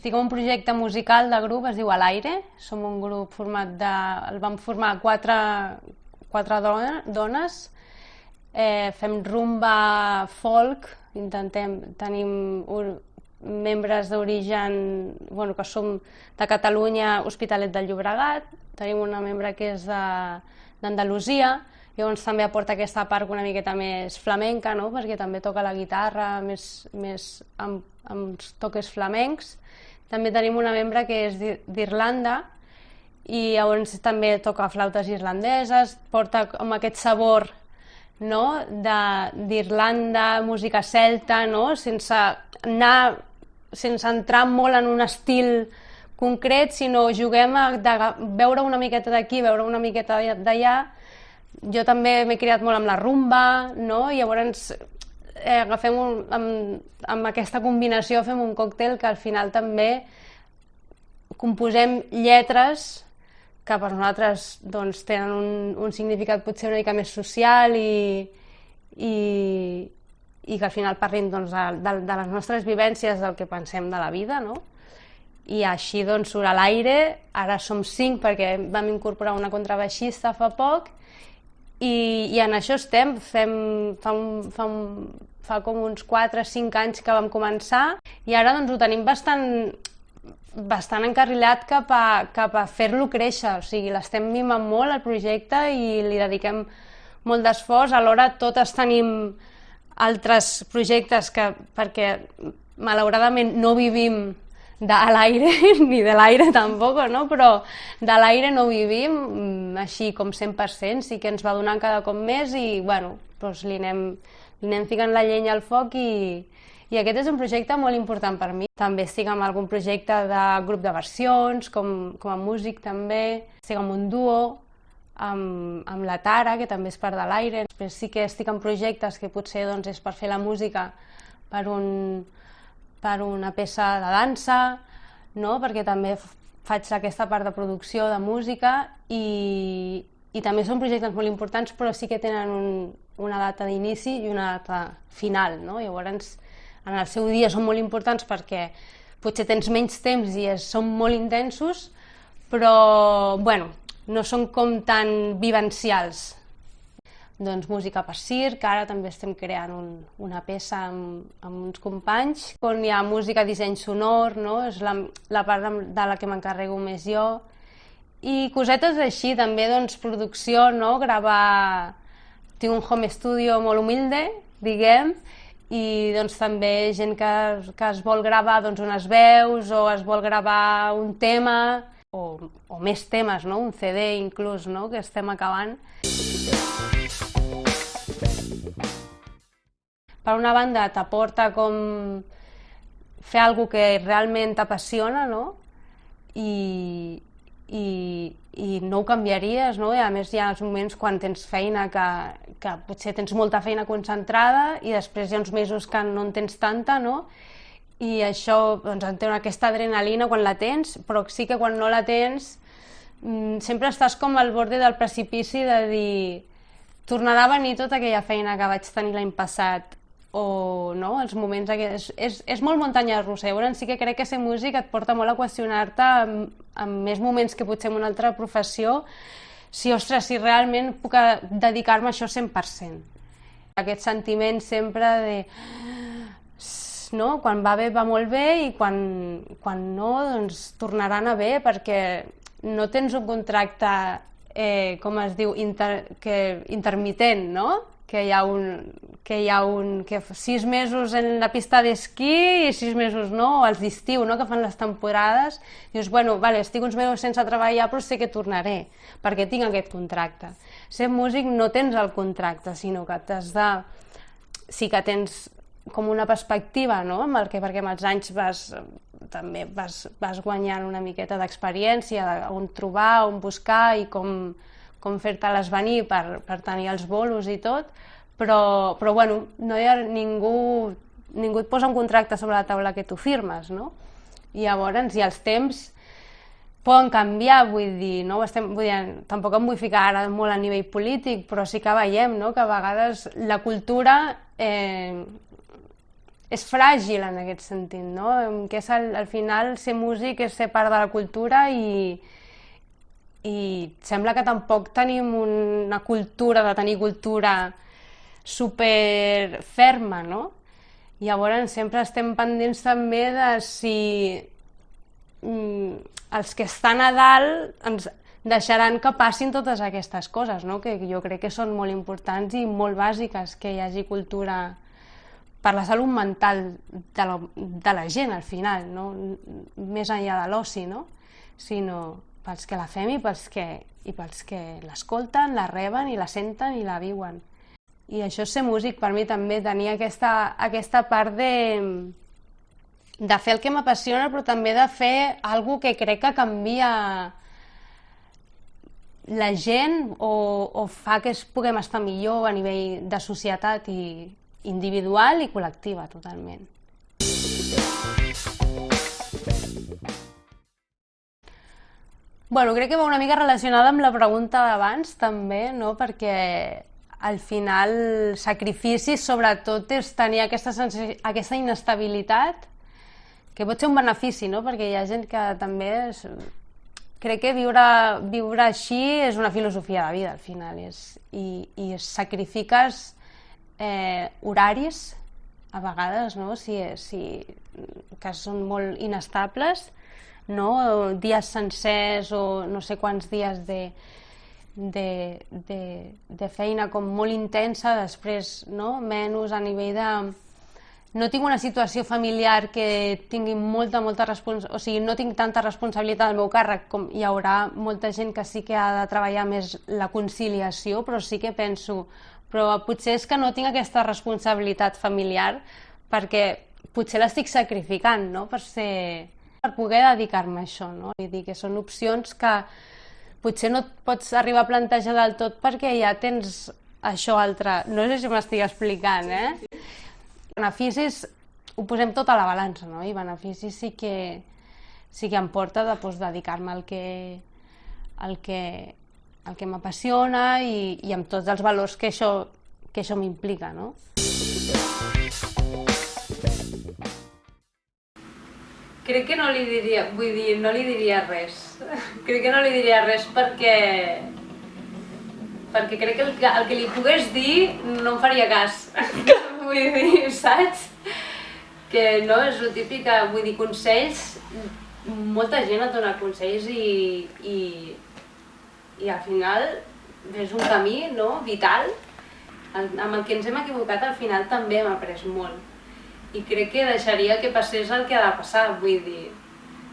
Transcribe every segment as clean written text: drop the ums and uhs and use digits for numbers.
Estic en un projecte musical de grup, es diu A l'Aire. Som un grup el vam formar quatre dones. Fem rumba folk, tenim membres d'origen, que som de Catalunya, Hospitalet de Llobregat, tenim una membre que és d'Andalusia, llavors també aporta aquesta part una miqueta més flamenca, no? Perquè també toca la guitarra més amb toques flamencs. També tenim una membre que és d'Irlanda i llavors també toca flautes irlandeses, porta amb aquest sabor, no? d'Irlanda, música celta, no? Sense entrar molt en un estil concret, sinó juguem a veure una miqueta d'aquí, veure una miqueta d'allà. Jo també m'he criat molt amb la rumba, no? Llavors agafem amb aquesta combinació fem un còctel que al final també composem lletres que per nosaltres doncs, tenen un significat potser una mica més social i que al final parlin doncs, de les nostres vivències, del que pensem de la vida, no? I així doncs surt A l'Aire. Ara som 5 perquè vam incorporar una contrabaixista fa poc i en això estem. Fa com uns 4 o 5 anys que vam començar i ara doncs, ho tenim bastant encarrilat cap a fer-lo créixer. O sigui, l'estem mimant molt el projecte i li dediquem molt d'esforç. Alhora totes tenim altres projectes perquè malauradament no vivim de l'aire, ni de l'aire tampoc, no? Però de l'aire no vivim així com 100%, sí que ens va donant cada cop més i doncs li anem ficant la llenya al foc i aquest és un projecte molt important per mi. També estic en algun projecte de grup de versions, com a músic també. Estic en un duo amb la Tara, que també és part de l'Aire. Després sí que estic en projectes que potser doncs, és per fer la música per una peça de dansa, no? Perquè també faig aquesta part de producció de música i també són projectes molt importants, però sí que tenen una data d'inici i una data final, no? Llavors, en el seu dia són molt importants perquè potser tens menys temps i són molt intensos, però no són com tan vivencials. Doncs música per circ, ara també estem creant una peça amb uns companys, on hi ha música, disseny sonor, no? És la part de la que m'encarrego més jo. I cosetes així, també doncs, producció, no? Gravar... Tinc un home studio molt humilde, diguem, i doncs també gent que es vol gravar doncs, unes veus o es vol gravar un tema o més temes, no? Un CD inclús, no? Que estem acabant. Per una banda t'aporta com fer alguna que realment t'apassiona, no? I no ho canviaries, no? I a més hi ha els moments quan tens feina que potser tens molta feina concentrada i després hi ha uns mesos que no en tens tanta, no? I això doncs, en té aquesta adrenalina quan la tens, però sí que quan no la tens sempre estàs com al borde del precipici de dir tornarà a venir tota aquella feina que vaig tenir l'any passat o no, els moments aquests... És molt muntanya russa, llavors sí que crec que ser músic et porta molt a qüestionar-te en més moments que potser en una altra professió si, ostres, si realment puc dedicar-me a això 100%. Aquest sentiment sempre de... No? Quan va bé va molt bé i quan no, doncs tornarà a anar bé perquè no tens un contracte, com es diu, intermitent, no? Que hi ha 6 mesos en la pista d'esquí i 6 mesos no, o els d'estiu, no? Que fan les temporades. Dius, vale, estic uns mesos sense treballar, però sé que tornaré, perquè tinc aquest contracte. Ser músic no tens el contracte, sinó que t'has de... Sí que tens com una perspectiva, no? Perquè amb els anys també vas guanyant una miqueta d'experiència, on trobar, on buscar i com fer-te-les venir per tenir els bolos i tot, però no hi ha ningú et posa un contracte sobre la taula que tu firmes, no? I llavors, i els temps poden canviar, vull dir, tampoc em vull ficar ara molt a nivell polític, però sí que veiem, no? Que a vegades la cultura és fràgil en aquest sentit, no? Que és al final ser músic és ser part de la cultura i sembla que tampoc tenim una cultura de tenir cultura super ferma, no? Llavors sempre estem pendents també de si els que estan a dalt ens deixaran que passin totes aquestes coses, no? Que jo crec que són molt importants i molt bàsiques, que hi hagi cultura per la salut mental de la gent, al final, no? Més enllà de l'oci, no? Sinó pels que la fem i pels que l'escolten, la reben i la senten i la viuen. I això és ser músic, per mi també, tenir aquesta part de fer el que m'apassiona, però també de fer alguna cosa que crec que canvia la gent o fa que puguem estar millor a nivell de societat i individual i col·lectiva, totalment. Bueno, crec que va una mica relacionada amb la pregunta d'abans, també, no? Perquè al final sacrificis, sobretot, és tenir aquesta inestabilitat, que pot ser un benefici, no? Perquè hi ha gent que també crec que viure així és una filosofia de vida, al final, i sacrifiques horaris, a vegades, no? Que són molt inestables, no? Dies sencers o no sé quants dies de feina com molt intensa, després, no? Menys a nivell de... No tinc una situació familiar que tingui molta responsabilitat, o sigui, no tinc tanta responsabilitat al meu càrrec, com hi haurà molta gent que sí que ha de treballar més la conciliació, però sí que penso, però potser és que no tinc aquesta responsabilitat familiar perquè potser l'estic sacrificant, no? Per poder dedicar-me a això, no? Vull dir que són opcions que potser no et pots arribar a plantejar del tot perquè ja tens això altre. No sé si m'estic explicant, eh? Beneficis ho posem tot a la balança, no? I beneficis sí que em porta de dedicar-me al que m'apassiona i amb tots els valors que això m'implica, no? Crec que no li diria res. Crec que no li diria res perquè crec que el que li pogués dir no em faria cas. Vull dir, saps? Que no, és el típic, vull dir, consells, molta gent et dona consells i al final és un camí, no?, vital, amb el que ens hem equivocat al final també hem après molt. I crec que deixaria que passés el que ha de passar, vull dir,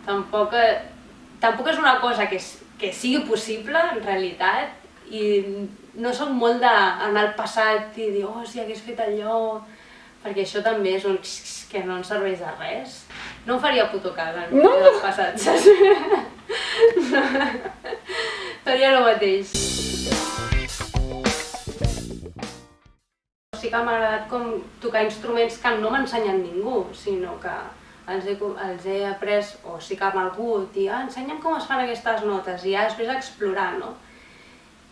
tampoc és una cosa que sigui possible, en realitat, i no soc molt d'anar al passat i dir, oh, si hagués fet allò, perquè això també és un que no ens serveix de res. No em faria puto cas en el passat, saps? Faria el mateix. Sí que m'ha agradat com tocar instruments que no m'ha ensenyat ningú, sinó que els he après, o sí que amb algú, dir, ensenya'm com es fan aquestes notes, i ja després explorar, no?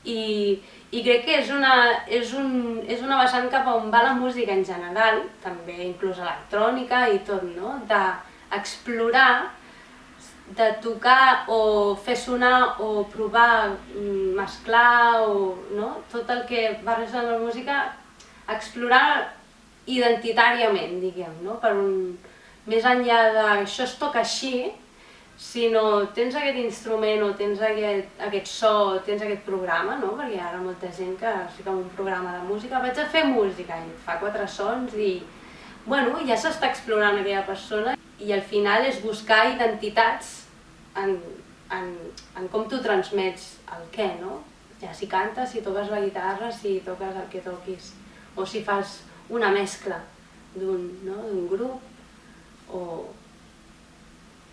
I crec que és una vessant cap a on va la música en general, també inclús electrònica i tot, no? D'explorar, de tocar o fer sonar o provar, mesclar o no? Tot el que barreja amb la música, explorar identitàriament, diguem, no? Més enllà d'això es toca així, si no tens aquest instrument o tens aquest so, tens aquest programa, no? Perquè hi ha molta gent que fica un programa de música, vaig a fer música i fa 4 sons i bueno, ja s'està explorant aquella persona i al final és buscar identitats en com tu transmets el què, no? Ja si cantes, si toques la guitarra, si toques el que toquis, o si fas una mescla d'un grup o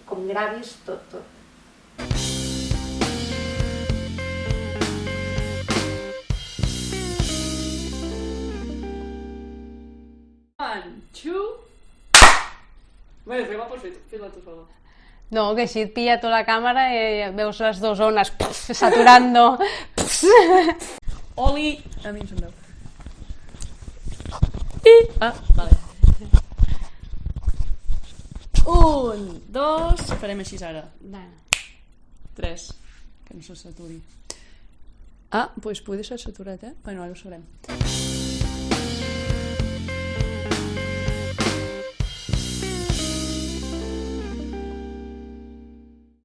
com gravis, tot. One, two... Bueno, fes-la, pots fer-la tu sola. No, que així et pilla tota la càmera i veus les dues ones saturando. Oli! A mi em sembla. I... Ah, vale. 1, 2... Farem així ara. Dale. 3. Que no se s'aturi. Ah, doncs podria ser saturat, eh? Bueno, ara ho sabrem.